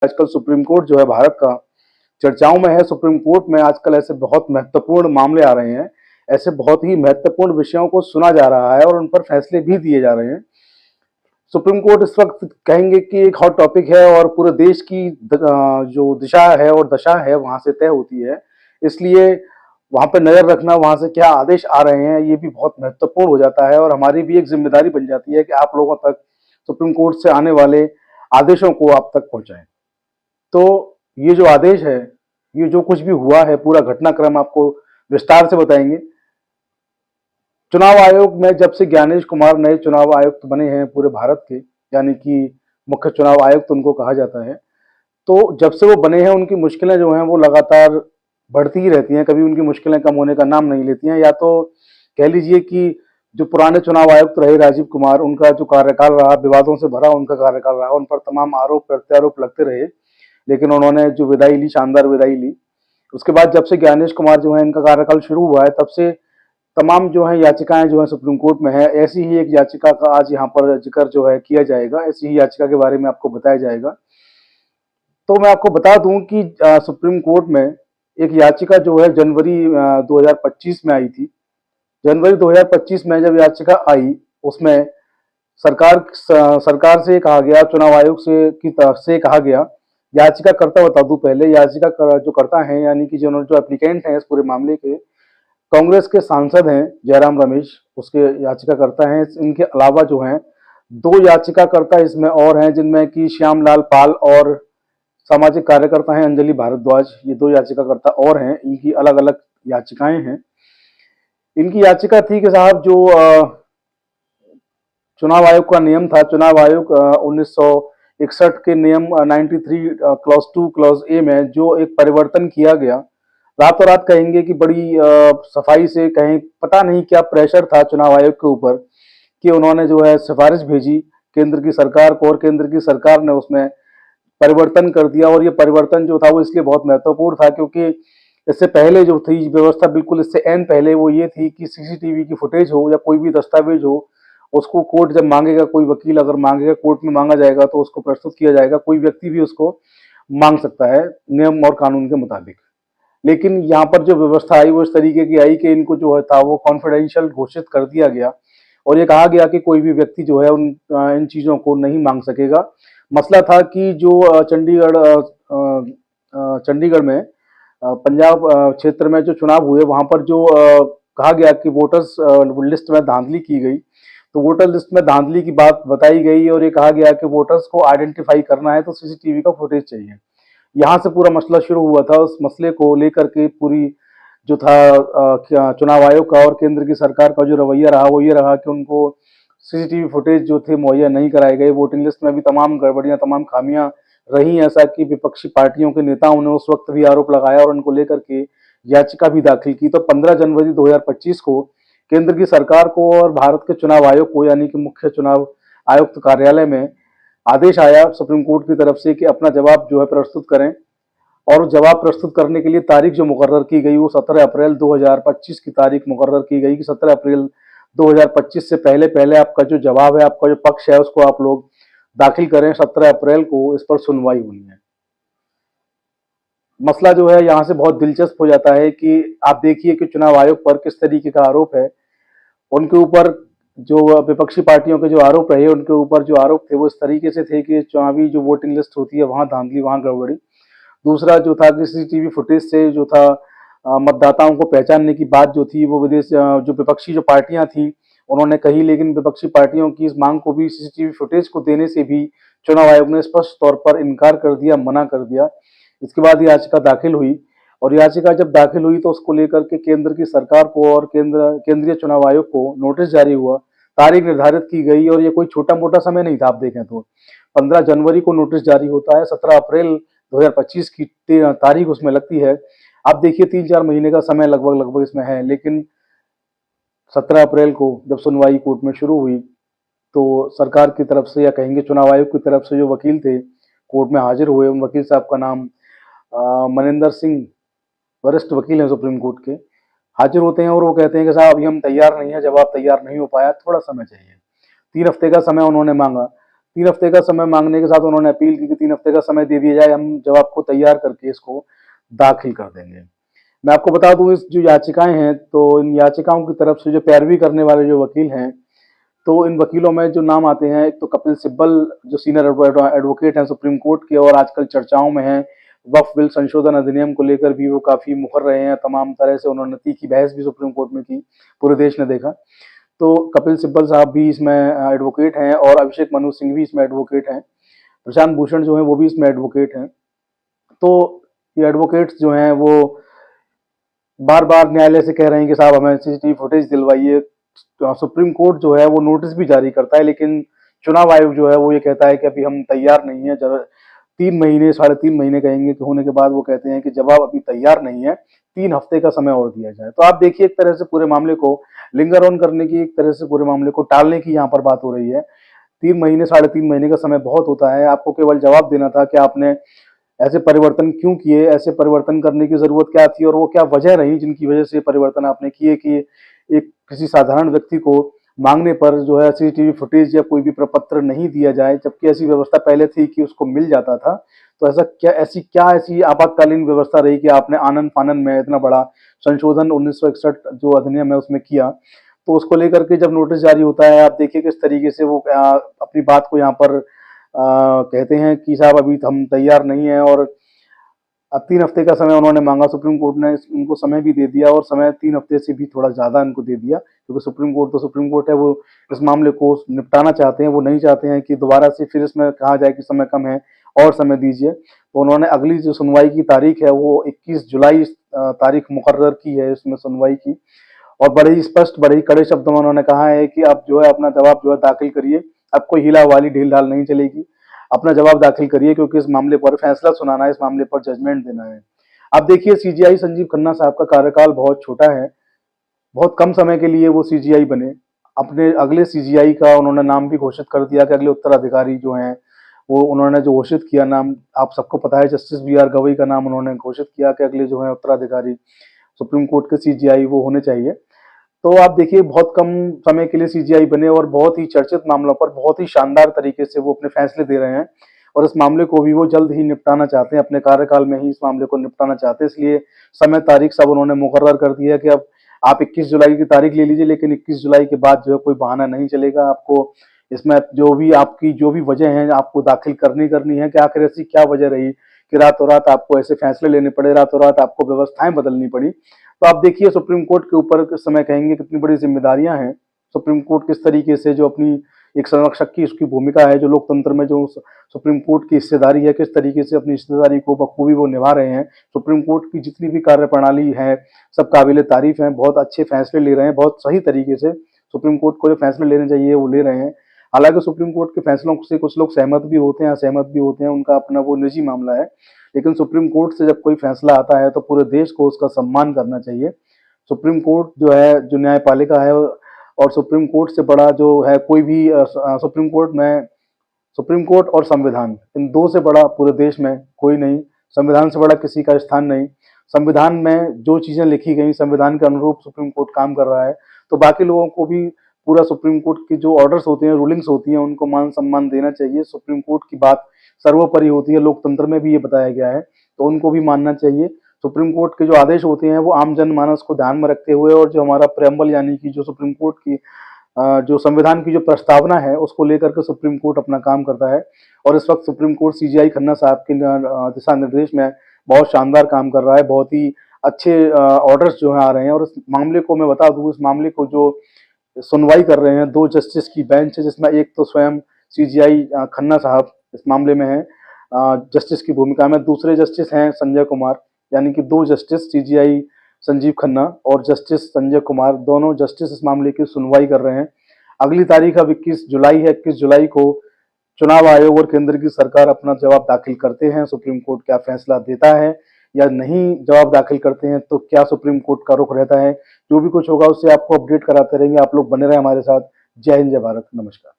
आजकल supreme court जो है भारत का चर्चाओं में है। सुप्रीम कोर्ट में आजकल ऐसे बहुत महत्वपूर्ण मामले आ रहे हैं, ऐसे बहुत ही महत्वपूर्ण विषयों को सुना जा रहा है और उन पर फैसले भी दिए जा रहे हैं। सुप्रीम कोर्ट इस वक्त कहेंगे कि एक हॉट टॉपिक है और पूरे देश की जो दिशा है और दशा है वहां से तय होती है। इसलिए वहां पर नजर रखना, वहां से क्या आदेश आ रहे हैं, ये भी बहुत महत्वपूर्ण हो जाता है और हमारी भी एक जिम्मेदारी बन जाती है कि आप लोगों तक सुप्रीम कोर्ट से आने वाले आदेशों को आप तक पहुंचाएं। तो ये जो आदेश है, ये जो कुछ भी हुआ है, पूरा घटनाक्रम आपको विस्तार से बताएंगे। चुनाव आयोग में जब से ज्ञानेश कुमार नए चुनाव आयुक्त बने हैं पूरे भारत के, यानी कि मुख्य चुनाव आयुक्त उनको कहा जाता है, तो जब से वो बने हैं उनकी मुश्किलें जो हैं वो लगातार बढ़ती ही रहती हैं। कभी उनकी मुश्किलें कम होने का नाम नहीं लेती हैं। या तो कह लीजिए कि जो पुराने चुनाव आयुक्त रहे राजीव कुमार, उनका जो कार्यकाल रहा, विवादों से भरा उनका कार्यकाल रहा, उन पर तमाम आरोप प्रत्यारोप लगते रहे, लेकिन उन्होंने जो विदाई ली, शानदार विदाई ली। उसके बाद जब से ज्ञानेश कुमार जो है इनका कार्यकाल शुरू हुआ है, तब से तमाम जो है याचिकाएं जो है सुप्रीम कोर्ट में है। ऐसी ही एक याचिका का आज यहाँ पर जिक्र जो है किया जाएगा, ऐसी ही याचिका के बारे में आपको बताया जाएगा। तो मैं आपको बता दूं कि सुप्रीम कोर्ट में एक याचिका जो है जनवरी 2025 में आई थी। जनवरी 2025 में जब याचिका आई, उसमें सरकार से कहा गया, चुनाव आयोग की तरफ से कहा गया, याचिकाकर्ता बता दूं पहले, जो करता है यानी कि जो एप्लीकेंट हैं इस पूरे मामले के, कांग्रेस के सांसद हैं जयराम रमेश, उसके याचिकाकर्ता हैं। इनके अलावा जो हैं दो याचिकाकर्ता इसमें और हैं, जिनमें कि श्यामलाल पाल और सामाजिक कार्यकर्ता हैं अंजलि भारद्वाज। ये दो याचिकाकर्ता और हैं, इनकी अलग अलग याचिकाएं हैं। इनकी याचिका थी कि साहब जो चुनाव आयोग का नियम था, चुनाव आयोग 1961 के नियम 93 क्लॉज 2 क्लॉज ए में जो एक परिवर्तन किया गया, रातों रात कहेंगे कि बड़ी सफाई से कहें, पता नहीं क्या प्रेशर था चुनाव आयोग के ऊपर कि उन्होंने जो है सिफारिश भेजी केंद्र की सरकार को और केंद्र की सरकार ने उसमें परिवर्तन कर दिया। और ये परिवर्तन जो था वो इसलिए बहुत महत्वपूर्ण था क्योंकि इससे पहले जो थी व्यवस्था, बिल्कुल इससे एन पहले, वो ये थी कि सीसीटीवी की फुटेज हो या कोई भी दस्तावेज हो, उसको कोर्ट जब मांगेगा, कोई वकील अगर मांगेगा, कोर्ट में मांगा जाएगा तो उसको प्रस्तुत किया जाएगा। कोई व्यक्ति भी उसको मांग सकता है नियम और कानून के मुताबिक। लेकिन यहाँ पर जो व्यवस्था आई वो इस तरीके की आई कि इनको जो था वो कॉन्फिडेंशियल घोषित कर दिया गया और ये कहा गया कि कोई भी व्यक्ति जो है इन चीज़ों को नहीं मांग सकेगा। मसला था कि जो चंडीगढ़ में पंजाब क्षेत्र में जो चुनाव हुए, वहां पर जो कहा गया कि वोटर्स लिस्ट में धांधली की गई, तो वोटर लिस्ट में धांधली की बात बताई गई और ये कहा गया कि वोटर्स को आइडेंटिफाई करना है तो सीसीटीवी का फुटेज चाहिए। यहाँ से पूरा मसला शुरू हुआ था। उस मसले को लेकर के पूरी जो था चुनाव आयोग का और केंद्र की सरकार का जो रवैया रहा वो ये रहा कि उनको सीसीटीवी फुटेज जो थे मुहैया नहीं कराए गए। वोटिंग लिस्ट में भी तमाम गड़बड़ियां, तमाम खामियां रही, ऐसा कि विपक्षी पार्टियों के नेताओं ने उस वक्त भी आरोप लगाया और उनको लेकर के याचिका भी दाखिल की। तो 15 जनवरी 2025 को केंद्र की सरकार को और भारत के चुनाव आयोग को, यानी कि मुख्य चुनाव आयुक्त कार्यालय में आदेश आया सुप्रीम कोर्ट की तरफ से कि अपना जवाब जो है प्रस्तुत करें। और जवाब प्रस्तुत करने के लिए तारीख जो मुकर्रर की गई वो 17 अप्रैल 2025 की तारीख मुकर्रर की गई कि 17 अप्रैल 2025 से पहले पहले आपका जो जवाब है, आपका जो पक्ष है, उसको आप लोग दाखिल करें। 17 अप्रैल को इस पर सुनवाई होनी है। मसला जो है यहाँ से बहुत दिलचस्प हो जाता है कि आप देखिए कि चुनाव आयोग पर किस तरीके का आरोप है। उनके ऊपर जो विपक्षी पार्टियों के जो आरोप रहे, उनके ऊपर जो आरोप थे वो इस तरीके से थे कि चुनावी जो वोटिंग लिस्ट होती है वहां धांधली, वहां गड़बड़ी। दूसरा जो था कि सीसीटीवी फुटेज से जो था मतदाताओं को पहचानने की बात जो थी वो जो विपक्षी जो पार्टियां थी उन्होंने कही, लेकिन विपक्षी पार्टियों की इस मांग को भी सीसीटीवी फुटेज को देने से भी चुनाव आयोग ने स्पष्ट तौर पर इनकार कर दिया, मना कर दिया। इसके बाद याचिका दाखिल हुई और याचिका जब दाखिल हुई तो उसको लेकर के केंद्र की सरकार को और केंद्रीय चुनाव आयोग को नोटिस जारी हुआ, तारीख निर्धारित की गई। और ये कोई छोटा मोटा समय नहीं था। आप देखें तो 15 जनवरी को नोटिस जारी होता है, 17 अप्रैल 2025 की तारीख उसमें लगती है। आप देखिए 3-4 महीने का समय लगभग लगभग इसमें है। लेकिन 17 अप्रैल को जब सुनवाई कोर्ट में शुरू हुई तो सरकार की तरफ से, या कहेंगे चुनाव आयोग की तरफ से, जो वकील थे कोर्ट में हाजिर हुए, उन वकील साहब का नाम मनिंदर सिंह, वरिष्ठ वकील हैं सुप्रीम कोर्ट के, हाजिर होते हैं और वो कहते हैं कि साहब अभी हम तैयार नहीं है, जवाब तैयार नहीं हो पाया, थोड़ा समय चाहिए। 3 हफ्ते का समय उन्होंने मांगा। 3 हफ्ते का समय मांगने के साथ उन्होंने अपील की कि 3 हफ्ते का समय दे दिया जाए, हम जवाब को तैयार करके इसको दाखिल कर देंगे। मैं आपको बता दूं, इस जो याचिकाएं हैं, तो इन याचिकाओं की तरफ से जो पैरवी करने वाले जो वकील हैं, तो इन वकीलों में जो नाम आते हैं, एक तो कपिल सिब्बल जो सीनियर एडवोकेट हैं सुप्रीम कोर्ट के, और आजकल चर्चाओं में हैं वक्फ बिल संशोधन अधिनियम को लेकर भी वो काफी मुखर रहे हैं, तमाम तरह से उन्होंने तीखी बहस भी सुप्रीम कोर्ट में की, पूरे देश ने देखा। तो कपिल सिब्बल साहब भी इसमें एडवोकेट हैं, और अभिषेक मनु सिंह भी इसमें एडवोकेट हैं, प्रशांत भूषण जो है वो भी इसमें एडवोकेट हैं। तो ये एडवोकेट्स जो हैं वो बार बार न्यायालय से कह रहे हैं कि साहब हमें सीसीटीवी फुटेज दिलवाइए। तो सुप्रीम कोर्ट जो है वो नोटिस भी जारी करता है, लेकिन चुनाव आयोग जो है वो ये कहता है कि अभी हम तैयार नहीं है। जब 3 महीने 3.5 महीने कहेंगे कि होने के बाद वो कहते हैं कि जवाब अभी तैयार नहीं है, 3 हफ्ते का समय और दिया जाए। तो आप देखिए, एक तरह से पूरे मामले को लिंगर ऑन करने की, एक तरह से पूरे मामले को टालने की यहाँ पर बात हो रही है। 3 महीने 3.5 महीने का समय बहुत होता है, आपको केवल जवाब देना था कि आपने ऐसे परिवर्तन क्यों किए, ऐसे परिवर्तन करने की जरूरत क्या थी, और वो क्या वजह रही जिनकी वजह से परिवर्तन आपने किए कि एक किसी साधारण व्यक्ति को मांगने पर जो है सीसीटीवी फुटेज या कोई भी प्रपत्र नहीं दिया जाए, जबकि ऐसी व्यवस्था पहले थी कि उसको मिल जाता था। तो ऐसी आपातकालीन व्यवस्था रही कि आपने आनन फानन में इतना बड़ा संशोधन 1961 जो अधिनियम है उसमें किया। तो उसको लेकर के जब नोटिस जारी होता है, आप देखिए किस तरीके से वो अपनी बात को यहाँ पर कहते हैं कि साहब अभी हम तैयार नहीं है, और अब 3 हफ्ते का समय उन्होंने मांगा। सुप्रीम कोर्ट ने उनको समय भी दे दिया, और समय 3 हफ्ते से भी थोड़ा ज़्यादा इनको दे दिया, क्योंकि सुप्रीम कोर्ट तो सुप्रीम कोर्ट है, वो इस मामले को निपटाना चाहते हैं। वो नहीं चाहते हैं कि दोबारा से फिर इसमें कहा जाए कि समय कम है और समय दीजिए। तो उन्होंने अगली जो सुनवाई की तारीख है वो 21 जुलाई तारीख मुकर्रर की है इसमें सुनवाई की, और बड़े ही स्पष्ट, बड़े ही कड़े शब्दों में उन्होंने कहा है कि आप जो है अपना जवाब जो है दाखिल करिए। अब कोई हिला वाली ढील ढाल नहीं चलेगी, अपना जवाब दाखिल करिए, क्योंकि इस मामले पर फैसला सुनाना है, इस मामले पर जजमेंट देना है। अब देखिए, सीजीआई संजीव खन्ना साहब का कार्यकाल बहुत छोटा है, बहुत कम समय के लिए वो सीजीआई बने। अपने अगले सीजीआई का उन्होंने नाम भी घोषित कर दिया कि अगले उत्तराधिकारी जो हैं वो उन्होंने जो घोषित किया नाम, आप सबको पता है, जस्टिस बीआर गवई का नाम उन्होंने घोषित किया कि अगले जो है उत्तराधिकारी सुप्रीम कोर्ट के सीजीआई वो होने चाहिए। तो आप देखिए, बहुत कम समय के लिए सीजीआई बने, और बहुत ही चर्चित मामलों पर बहुत ही शानदार तरीके से वो अपने फैसले दे रहे हैं, और इस मामले को भी वो जल्द ही निपटाना चाहते हैं, अपने कार्यकाल में ही इस मामले को निपटाना चाहते हैं। इसलिए समय तारीख सब उन्होंने मुकर्रर कर दिया कि अब आप 21 जुलाई की तारीख ले लीजिए, लेकिन 21 जुलाई के बाद जो है कोई बहाना नहीं चलेगा। आपको इसमें जो भी वजह है आपको दाखिल करनी है कि आखिर ऐसी क्या वजह रही कि रातों रात आपको ऐसे फैसले लेने पड़े, रातों रात आपको व्यवस्थाएं बदलनी पड़ी। तो आप देखिए, सुप्रीम कोर्ट के ऊपर किस समय कहेंगे कितनी बड़ी जिम्मेदारियां हैं। सुप्रीम कोर्ट किस तरीके से जो अपनी एक संरक्षक की उसकी भूमिका है, जो लोकतंत्र में जो सुप्रीम कोर्ट की हिस्सेदारी है, किस तरीके से अपनी हिस्सेदारी को बखूबी वो निभा रहे हैं। सुप्रीम कोर्ट की जितनी भी कार्यप्रणाली है सब काबिले तारीफ है, बहुत अच्छे फैसले ले रहे हैं, बहुत सही तरीके से सुप्रीम कोर्ट को जो फैसले लेने चाहिए वो ले रहे हैं। हालांकि सुप्रीम कोर्ट के फैसलों से कुछ लोग सहमत भी होते हैं, असहमत भी होते हैं, उनका अपना वो निजी मामला है, लेकिन सुप्रीम कोर्ट से जब कोई फैसला आता है तो पूरे देश को उसका सम्मान करना चाहिए। सुप्रीम कोर्ट जो है, जो न्यायपालिका है, और सुप्रीम कोर्ट से बड़ा जो है कोई भी सुप्रीम कोर्ट और संविधान, इन दो से बड़ा पूरे देश में कोई नहीं। संविधान से बड़ा किसी का स्थान नहीं। संविधान में जो चीजें लिखी गई, संविधान के अनुरूप सुप्रीम कोर्ट काम कर रहा है, तो बाकी लोगों को भी पूरा सुप्रीम कोर्ट की जो ऑर्डर्स होते हैं, रूलिंग्स होती हैं, उनको मान सम्मान देना चाहिए। सुप्रीम कोर्ट की बात सर्वोपरि होती है, लोकतंत्र में भी ये बताया गया है, तो उनको भी मानना चाहिए। सुप्रीम कोर्ट के जो आदेश होते हैं वो आम जनमानस को ध्यान में रखते हुए, और जो हमारा प्रेम्बल यानी कि जो सुप्रीम कोर्ट की जो संविधान की जो प्रस्तावना है उसको लेकर के सुप्रीम कोर्ट अपना काम करता है। और इस वक्त सुप्रीम कोर्ट सीजीआई खन्ना साहब के दिशा निर्देश में बहुत शानदार काम कर रहा है, बहुत ही अच्छे ऑर्डर्स जो है आ रहे हैं। और इस मामले को मैं बता दूं, इस मामले को जो सुनवाई कर रहे हैं 2 जस्टिस की बेंच है, जिसमें एक तो स्वयं सीजीआई खन्ना साहब इस मामले में है जस्टिस की भूमिका में, दूसरे जस्टिस हैं संजय कुमार, यानी कि 2 जस्टिस सीजीआई संजीव खन्ना और जस्टिस संजय कुमार, दोनों जस्टिस इस मामले की सुनवाई कर रहे हैं। अगली तारीख अब 21 जुलाई है। 21 जुलाई को चुनाव आयोग और केंद्र की सरकार अपना जवाब दाखिल करते हैं। सुप्रीम कोर्ट क्या फैसला देता है या नहीं जवाब दाखिल करते हैं, तो क्या सुप्रीम कोर्ट का रुख रहता है, जो भी कुछ होगा उससे आपको अपडेट कराते रहेंगे। आप लोग बने रहे हमारे साथ। जय हिंद, जय भारत, नमस्कार।